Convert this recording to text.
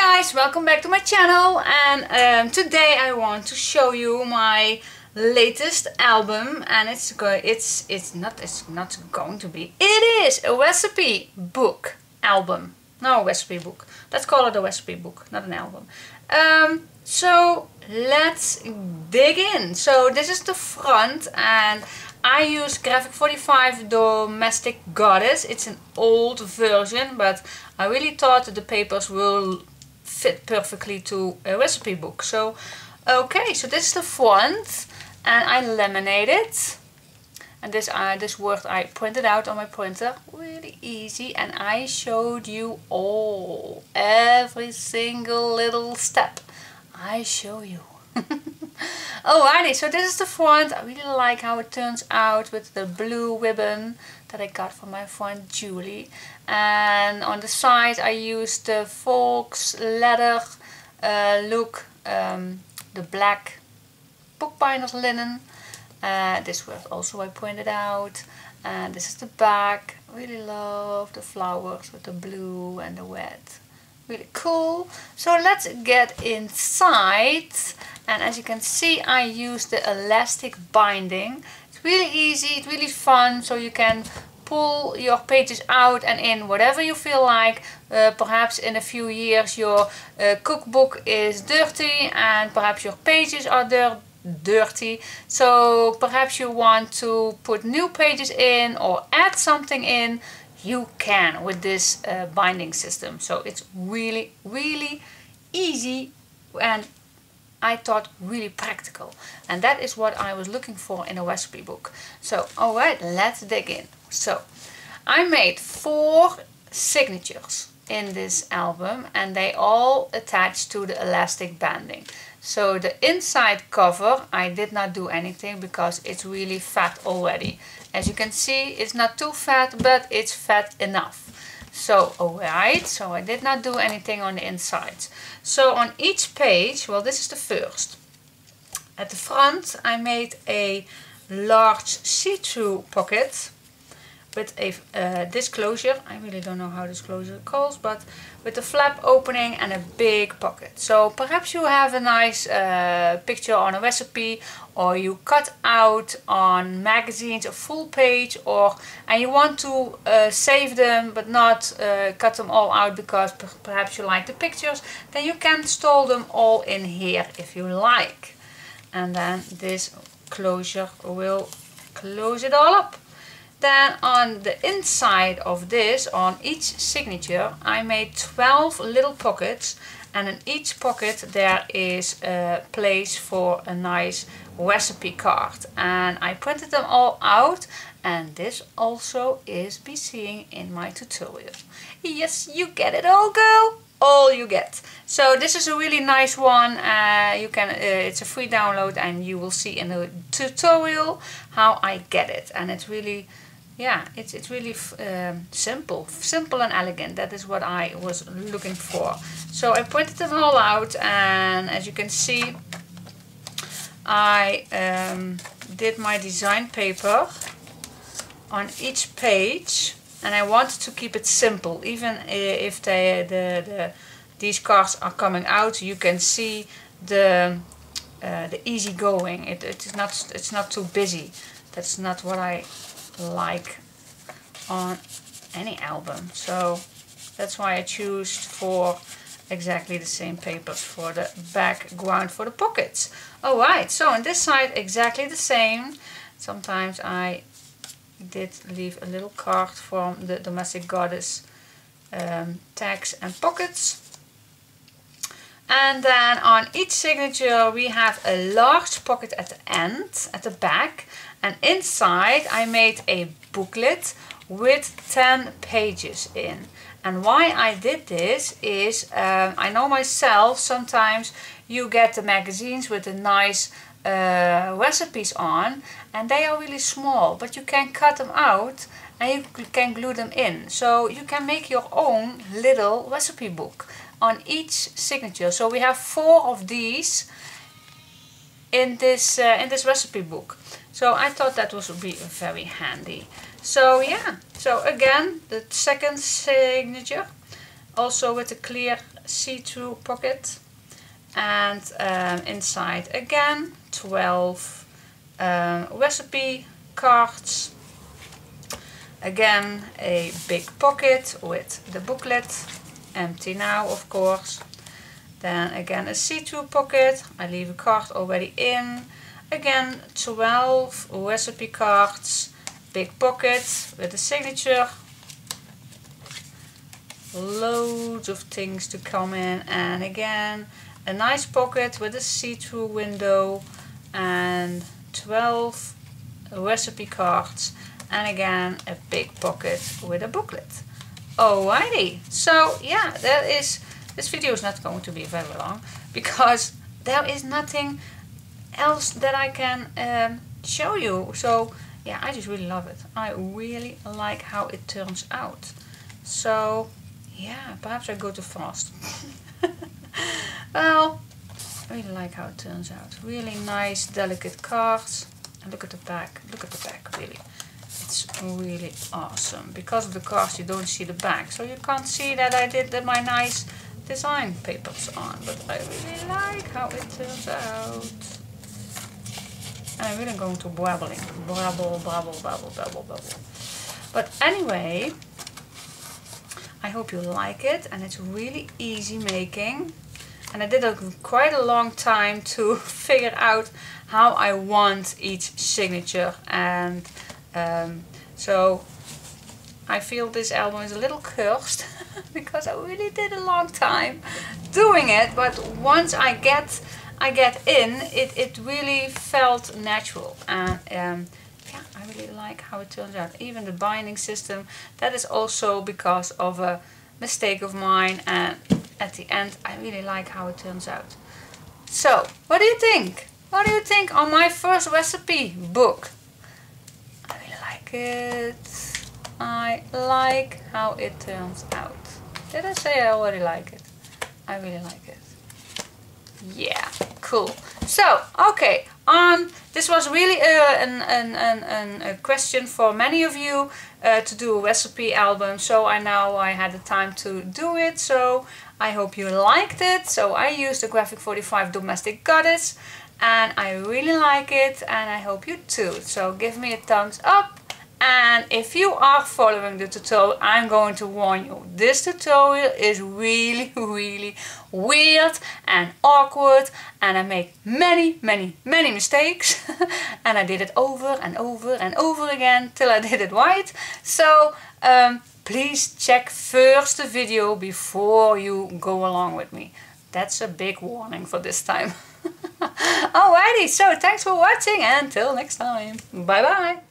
guys, welcome back to my channel, and today I want to show you my latest album, and it is a recipe book album. No, recipe book. Let's call it a recipe book, not an album. So let's dig in. So this is the front, and I use Graphic 45 Domestic Goddess. It's an old version, but I really thought that the papers will fit perfectly to a recipe book. So okay, so this is the front, and I laminated, and this word I printed out on my printer, really easy, and I showed you every single little step. I show you. Alrighty, so this is the front. I really like how it turns out with the blue ribbon that I got from my friend Julie. And on the side I used the Volks leather look, the black bookbinder's linen. This word also I pointed out. And this is the back. Really love the flowers with the blue and the red. Really cool. So let's get inside, and as you can see I use the elastic binding. It's really easy, it's really fun, so you can pull your pages out and in whatever you feel like. Perhaps in a few years your cookbook is dirty and perhaps your pages are dirty, so perhaps you want to put new pages in or add something in. You can with this binding system. So it's really easy, and I thought really practical, and that is what I was looking for in a recipe book. So alright, let's dig in. So I made 4 signatures in this album, and they all attach to the elastic banding. So the inside cover I did not do anything because it's really fat already. As you can see, it's not too fat, but it's fat enough. So alright, so I did not do anything on the inside. So on each page, well, this is the first. At the front I made a large see-through pocket with a this closure. I really don't know how this closure calls, but with the flap opening and a big pocket. So perhaps you have a nice picture on a recipe, or you cut out on magazines a full page, and you want to save them but not cut them all out because perhaps you like the pictures, then you can store them all in here if you like. And then this closure will close it all up. Then on the inside of this, on each signature, I made 12 little pockets, and in each pocket there is a place for a nice recipe card. And I printed them all out, and this also is be seen in my tutorial. Yes, you get it all, girl! All you get. So this is a really nice one. It's a free download, and you will see in the tutorial how I get it. And it's really, yeah, it's really simple and elegant. That is what I was looking for. So I printed them all out, and as you can see, I did my design paper on each page, and I wanted to keep it simple. Even if these cards are coming out, you can see the easy going. It's not too busy. That's not what I like on any album, so that's why I choose for exactly the same papers for the background for the pockets. Alright, so on this side exactly the same. Sometimes I did leave a little card from the Domestic Goddess tags and pockets. And then on each signature we have a large pocket at the end, at the back, and inside I made a booklet with 10 pages in. And why I did this is, I know myself, sometimes you get the magazines with the nice recipes on, and they are really small, but you can cut them out and you can glue them in. So you can make your own little recipe book on each signature. So we have 4 of these in this recipe book. So I thought that would be very handy. So yeah, so again the second signature, also with a clear see-through pocket, and inside again 12 recipe cards. Again a big pocket with the booklet, empty now of course. Then again a see-through pocket, I leave a card already in. Again 12 recipe cards, big pocket with a signature. Loads of things to come in, and again a nice pocket with a see-through window and 12 recipe cards, and again a big pocket with a booklet. Alrighty, so yeah, this video is not going to be very long because there is nothing else that I can show you. So yeah, I just really love it. I really like how it turns out. So yeah, perhaps I go too fast. Well, I really like how it turns out. Really nice, delicate cards. And look at the back. Look at the back, really. It's really awesome. Because of the cards, you don't see the back. So you can't see that I did my nice design papers on. But I really like how it turns out. And I'm really going to brabbling. Brabble, brabble, babble, babble, babble. But anyway, I hope you like it, and it's really easy making. And I did quite a long time to figure out how I want each signature, and so I feel this album is a little cursed because I really did a long time doing it, but once I get in, it really felt natural, and yeah, I really like how it turns out. Even the binding system, that is also because of a mistake of mine, and at the end I really like how it turns out. So, what do you think? What do you think on my first recipe book? I really like it. I like how it turns out. Did I say I already like it? I really like it. Yeah, cool. So, okay, this was really a question for many of you to do a recipe album. So I had the time to do it. So I hope you liked it. So I used the Graphic 45 Domestic Goddess, and I really like it, and I hope you too. So give me a thumbs up. And if you are following the tutorial, I'm going to warn you, this tutorial is really, really weird and awkward, and I make many mistakes. And I did it over and over and over again till I did it right. So please check first the video before you go along with me. That's a big warning for this time. Alrighty, so thanks for watching, and until next time. Bye bye.